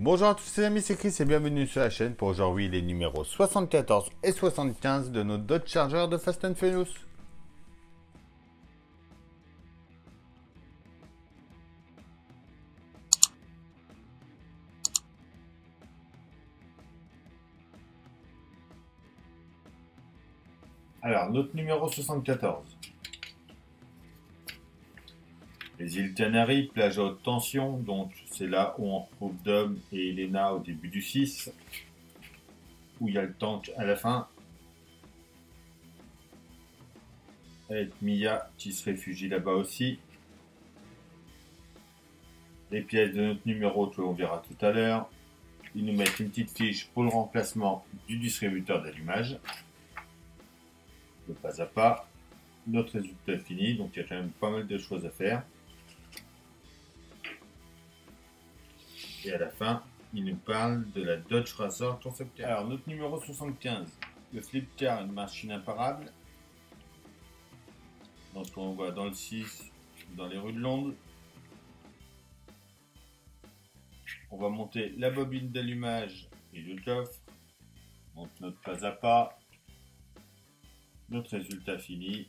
Bonjour à tous les amis, c'est Chris et bienvenue sur la chaîne pour aujourd'hui les numéros 74 et 75 de nos Dodge Charger de Fast and Furious. Alors, notre numéro 74. Les îles Canaries, plage à haute tension, donc c'est là où on retrouve Dom et Elena au début du 6, où il y a le tank à la fin, avec Mia qui se réfugie là-bas aussi. Les pièces de notre numéro que l'on verra tout à l'heure. Ils nous mettent une petite fiche pour le remplacement du distributeur d'allumage. Le pas à pas. Notre résultat est fini, donc il y a quand même pas mal de choses à faire. Et à la fin, il nous parle de la Dodge Racer Concept Car. Alors, notre numéro 75, le Flip Car, une machine imparable. Donc, on voit dans le 6, dans les rues de Londres. On va monter la bobine d'allumage et le coffre. Donc, notre pas à pas. Notre résultat fini.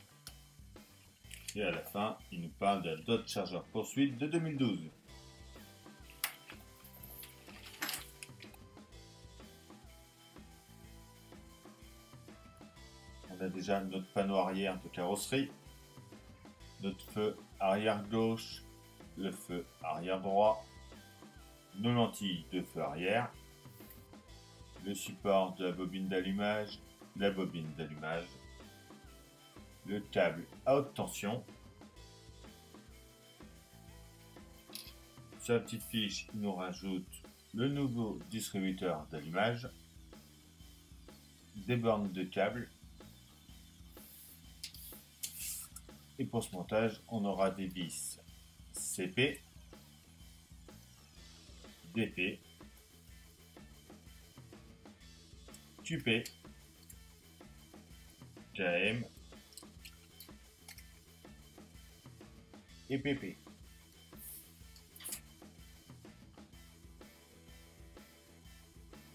Et à la fin, il nous parle de la Dodge Charger Poursuite de 2012. On a déjà notre panneau arrière de carrosserie, notre feu arrière gauche, le feu arrière droit, nos lentilles de feu arrière, le support de la bobine d'allumage, la bobine d'allumage, le câble à haute tension. Sur la petite fiche, il nous rajoute le nouveau distributeur d'allumage, des bornes de câble. Et pour ce montage, on aura des vis CP, DP, QP, KM et PP.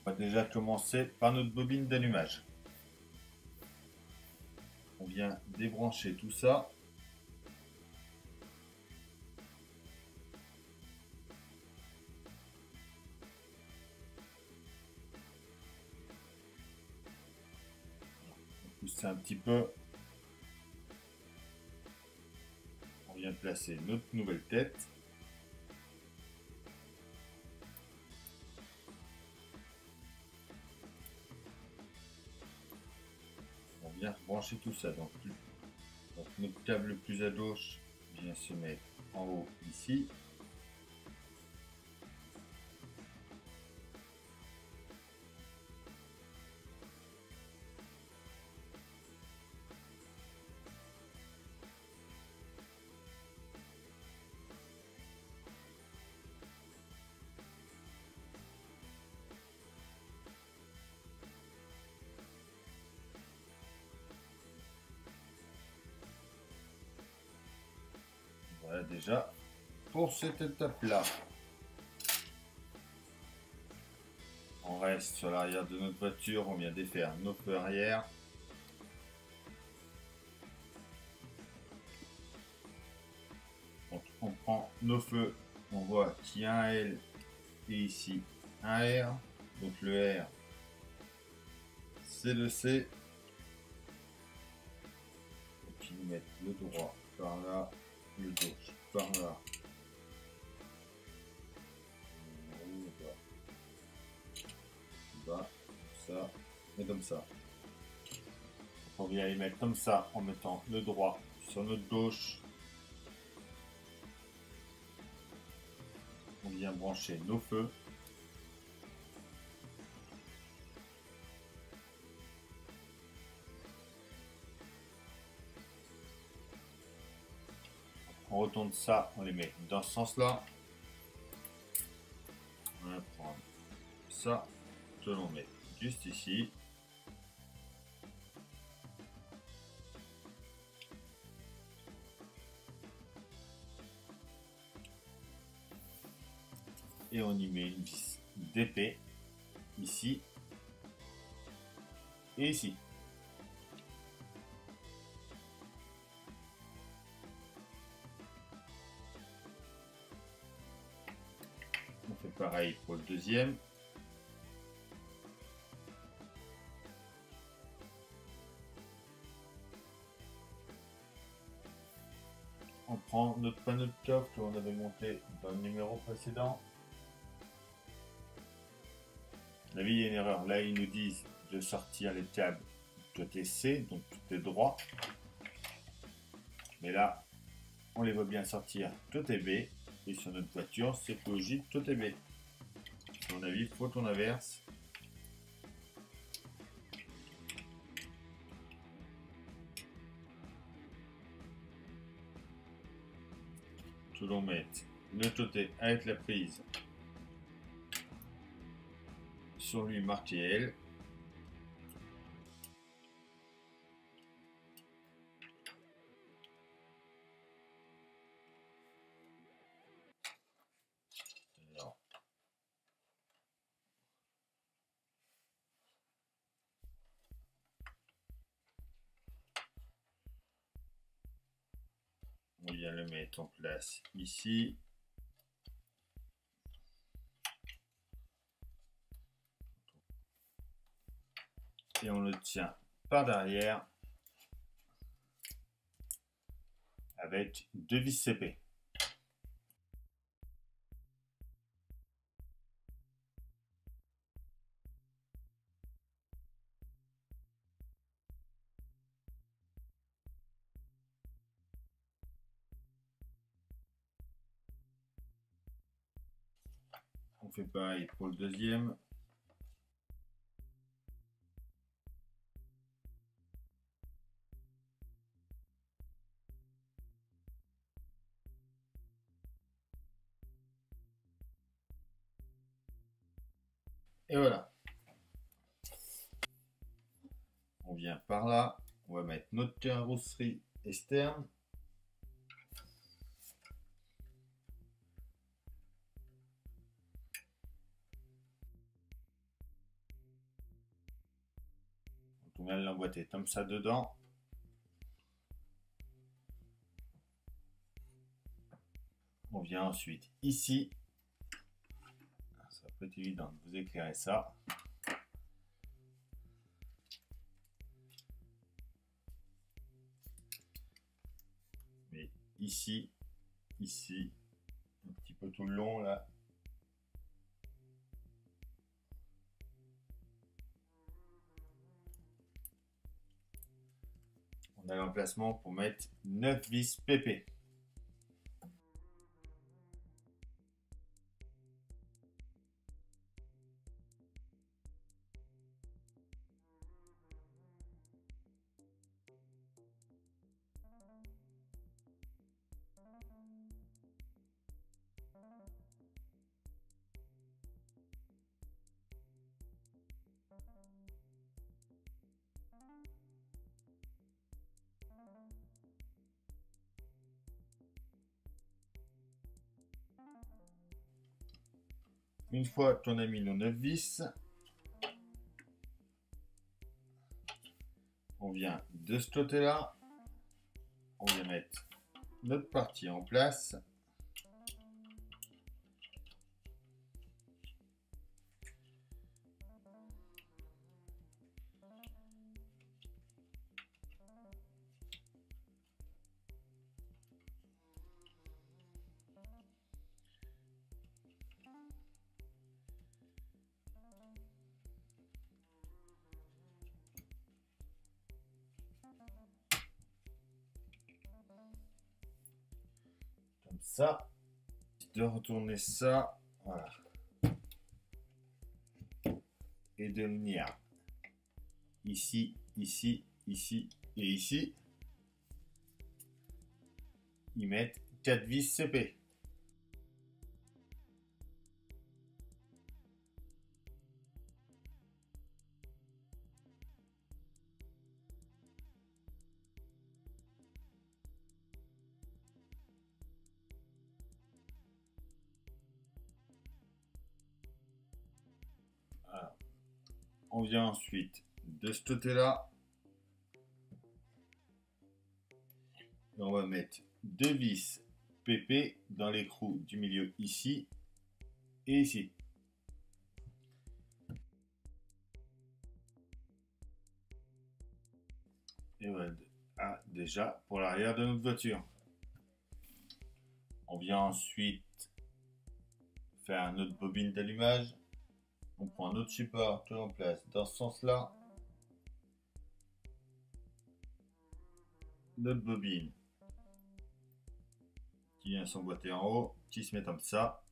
On va déjà commencer par notre bobine d'allumage. On vient débrancher tout ça. On pousse un petit peu. On vient placer notre nouvelle tête. On vient brancher tout ça. Donc notre câble le plus à gauche vient se mettre en haut ici. Voilà déjà pour cette étape-là. On reste sur l'arrière de notre voiture, on vient défaire nos feux arrière. Donc on prend nos feux, on voit qu'il y a un L et ici un R. Donc le R c'est le C. Et puis nous mettre le droit par là, le gauche par là. Comme ça et comme ça. On vient les mettre comme ça en mettant le droit sur notre gauche. On vient brancher nos feux. On retourne ça, on les met dans ce sens-là. On va prendre ça, que l'on met juste ici. Et on y met une vis d'épée, ici et ici. On fait pareil pour le deuxième. On prend notre panneau de coffre que l'on avait monté dans le numéro précédent. La vie, il y a une erreur. Là, ils nous disent de sortir les câbles côté C, donc tout est droit. Mais là, on les voit bien sortir côté B. Et sur notre voiture, c'est logique côté B. À mon avis, il faut qu'on inverse. Que l'on mette le côté avec la prise sur lui marqué L. Alors, on vient le mettre en place ici. Et on le tient par derrière avec deux vis CP. On fait pareil pour le deuxième. Et voilà. On vient par là. On va mettre notre carrosserie externe. On vient l'emboîter comme ça dedans. On vient ensuite ici. Ça peut être évident de vous éclairer ça. Mais ici, un petit peu tout le long là. On a l'emplacement pour mettre 9 vis PP. Une fois qu'on a mis nos 9 vis, on vient de ce côté-là, on vient mettre notre partie en place. Comme ça, de retourner ça, voilà. Et de venir ici, ici, ici et ici, y mettre 4 vis CP. On vient ensuite de ce côté-là. Et on va mettre 2 vis PP dans l'écrou du milieu ici et ici. Et voilà, déjà pour l'arrière de notre voiture. On vient ensuite faire notre bobine d'allumage. On prend notre support tout en place dans ce sens-là. Notre bobine qui vient s'emboîter en haut, qui se met comme ça.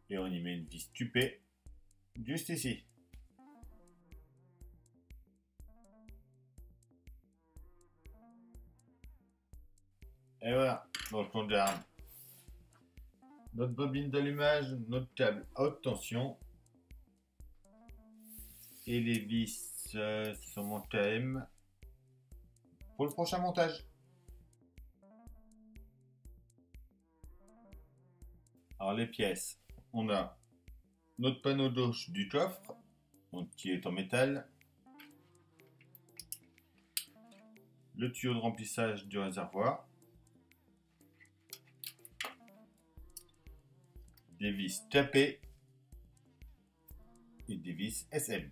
Et on y met une vis tupée juste ici. Et voilà, donc on garde notre bobine d'allumage, notre câble à haute tension et les vis sur mon KM pour le prochain montage. Alors les pièces, on a notre panneau gauche du coffre, donc qui est en métal, le tuyau de remplissage du réservoir, des vis tapées et des vis SM.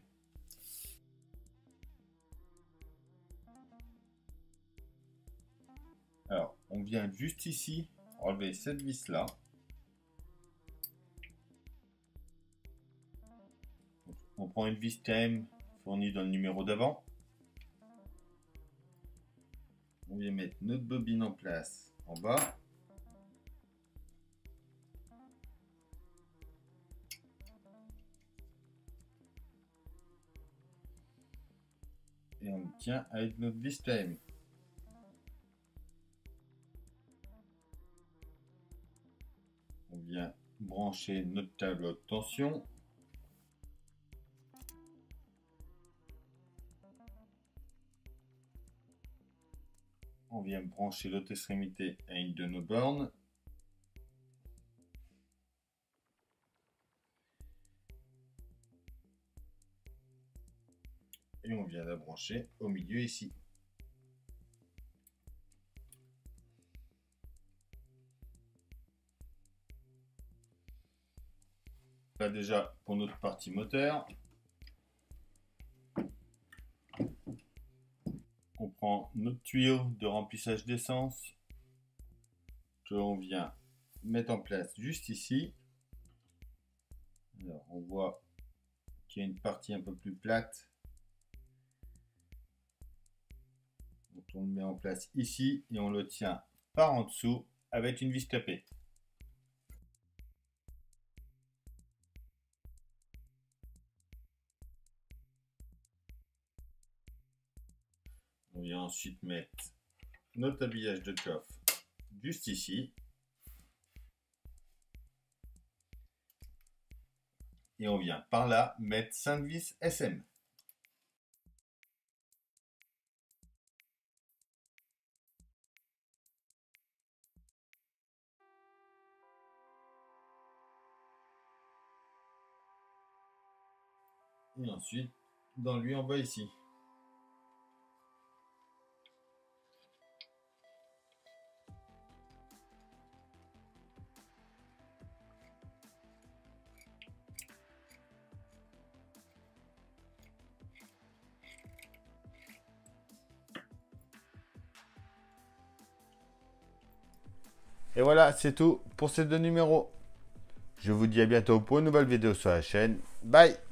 Alors, on vient juste ici enlever cette vis là. On prend une vis KM fournie dans le numéro d'avant. On vient mettre notre bobine en place en bas. Et on le tient avec notre vis KM. On vient brancher notre câble haute tension. On vient brancher l'autre extrémité à une de nos bornes. Et on vient la brancher au milieu ici. Là déjà pour notre partie moteur. On prend notre tuyau de remplissage d'essence que l'on vient mettre en place juste ici. Alors, on voit qu'il y a une partie un peu plus plate. Donc on le met en place ici et on le tient par en dessous avec une vis tapée. On vient ensuite mettre notre habillage de coffre juste ici. Et on vient par là mettre 5 vis SM. Et ensuite, dans lui en bas ici. Et voilà, c'est tout pour ces deux numéros. Je vous dis à bientôt pour une nouvelle vidéo sur la chaîne. Bye!